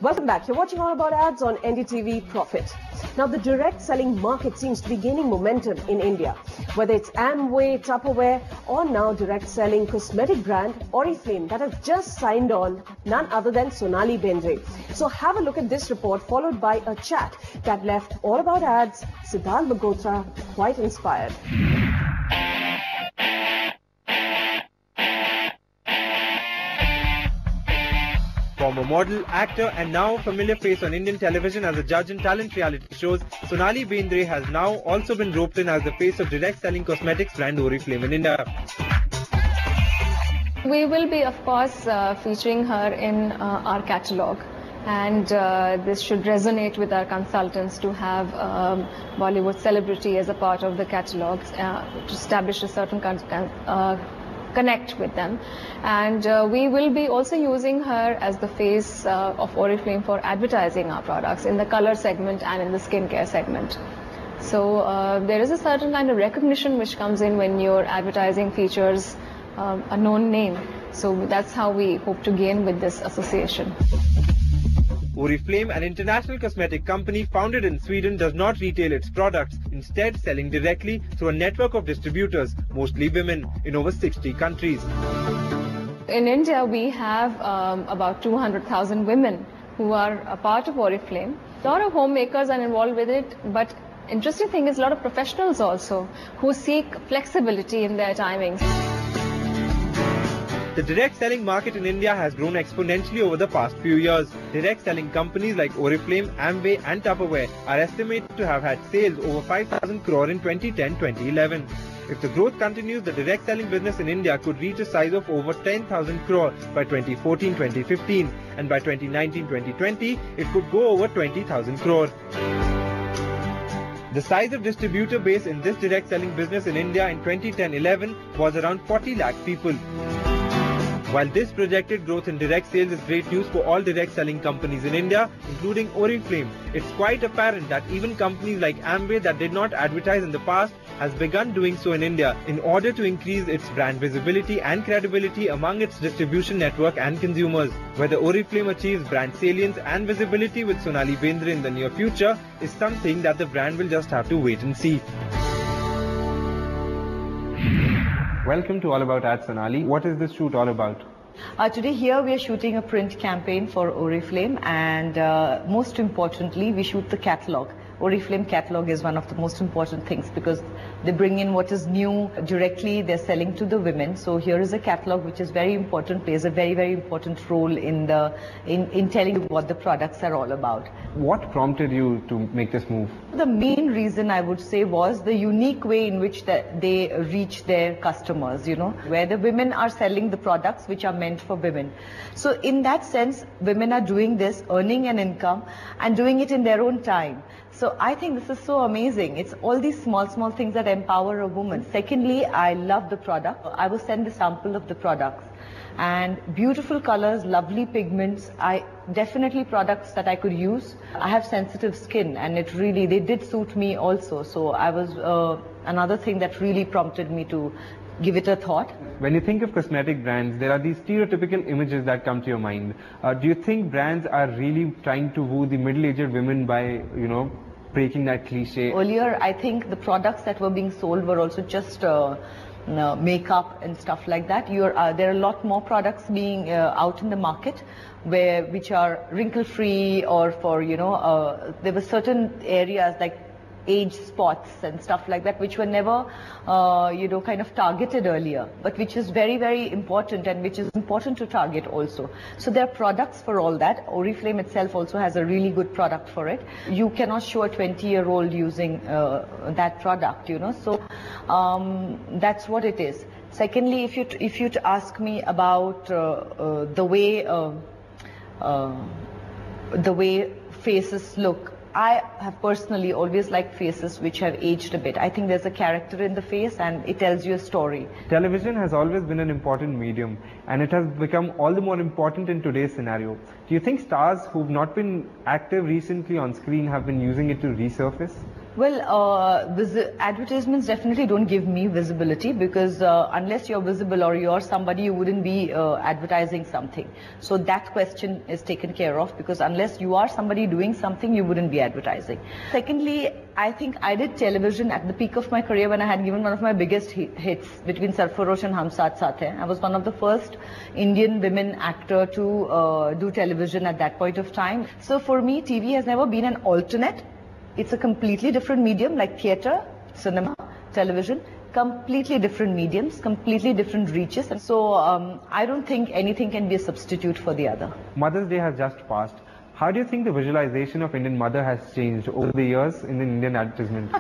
Welcome back. You're watching All About Ads on NDTV Profit. Now, the direct selling market seems to be gaining momentum in India. Whether it's Amway, Tupperware, or now direct selling cosmetic brand Oriflame that has just signed on none other than Sonali Bendre. So have a look at this report, followed by a chat that left All About Ads Siddharth Bagotra quite inspired. Former model, actor and now familiar face on Indian television as a judge in talent reality shows, Sonali Bendre has now also been roped in as the face of direct selling cosmetics brand Oriflame in India. We will be, of course, featuring her in our catalogue, and this should resonate with our consultants to have Bollywood celebrity as a part of the catalogue to establish a certain connect with them. And we will be also using her as the face of Oriflame for advertising our products in the color segment and in the skincare segment. So there is a certain kind of recognition which comes in when your advertising features a known name. So that's how we hope to gain with this association. Oriflame, an international cosmetic company founded in Sweden, does not retail its products, instead selling directly through a network of distributors, mostly women, in over 60 countries. In India, we have about 200,000 women who are a part of Oriflame. A lot of homemakers are involved with it, but interesting thing is a lot of professionals also who seek flexibility in their timings. The direct selling market in India has grown exponentially over the past few years. Direct selling companies like Oriflame, Amway and Tupperware are estimated to have had sales over 5,000 crore in 2010-2011. If the growth continues, the direct selling business in India could reach a size of over 10,000 crore by 2014-2015, and by 2019-2020 it could go over 20,000 crore. The size of distributor base in this direct selling business in India in 2010-11 was around 40 lakh people. While this projected growth in direct sales is great news for all direct selling companies in India, including Oriflame, it's quite apparent that even companies like Amway that did not advertise in the past has begun doing so in India in order to increase its brand visibility and credibility among its distribution network and consumers. Whether Oriflame achieves brand salience and visibility with Sonali Bendre in the near future is something that the brand will just have to wait and see. Welcome to All About Ads, Sonali. What is this shoot all about? Today here we are shooting a print campaign for Oriflame, and most importantly we shoot the catalogue. Oriflame catalog is one of the most important things because they bring in what is new directly, they're selling to the women. So here is a catalog which is very important, plays a very important role in telling you what the products are all about. What prompted you to make this move? The main reason I would say was the unique way in which they reach their customers, you know, where the women are selling the products which are meant for women. So in that sense, women are doing this, earning an income and doing it in their own time. So I think this is so amazing. It's all these small things that empower a woman. Secondly, I love the product. I will send a sample of the products. And beautiful colors, lovely pigments, definitely products that I could use. I have sensitive skin and they did suit me also. So I was another thing that really prompted me to give it a thought. When you think of cosmetic brands, there are these stereotypical images that come to your mind. Do you think brands are really trying to woo the middle-aged women by, breaking that cliche? Earlier, I think the products that were being sold were also just makeup and stuff like that. There are a lot more products being out in the market which are wrinkle-free, or for, there were certain areas like age spots and stuff like that which were never kind of targeted earlier, but which is very important and which is important to target also. So there are products for all that. Oriflame itself also has a really good product for it. You cannot show a 20-year-old using that product, so that's what it is. Secondly, if you'd ask me about the way faces look, I have personally always liked faces which have aged a bit. I think there's a character in the face and it tells you a story. Television has always been an important medium, and it has become all the more important in today's scenario. Do you think stars who've not been active recently on screen have been using it to resurface? Well, advertisements definitely don't give me visibility, because unless you're visible or you're somebody, you wouldn't be advertising something. So that question is taken care of, because unless you are somebody doing something, you wouldn't be advertising. Secondly, I think I did television at the peak of my career when I had given one of my biggest hits between Sarfarosh and Hum Saath Saath Hain. I was one of the first Indian women actor to do television at that point of time. So for me, TV has never been an alternate. It's a completely different medium, like theatre, cinema, television, completely different mediums, completely different reaches. And so I don't think anything can be a substitute for the other. Mother's Day has just passed. How do you think the visualization of Indian mother has changed over the years in the Indian advertisement?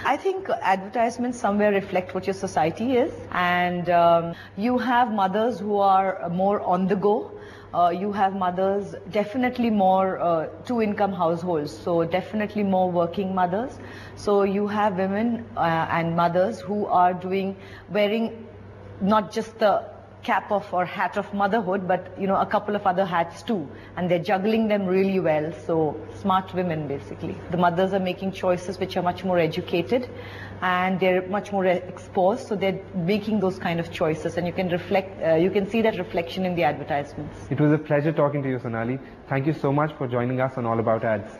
I think advertisements somewhere reflect what your society is, and you have mothers who are more on the go. You have mothers, definitely more two-income households, so definitely more working mothers. So you have women and mothers who are wearing not just the cap of or hat of motherhood, but a couple of other hats too, and they're juggling them really well. So smart women, basically. The mothers are making choices which are much more educated, and they're much more exposed, so they're making those kind of choices, and you can see that reflection in the advertisements. It was a pleasure talking to you, Sonali. Thank you so much for joining us on All About Ads.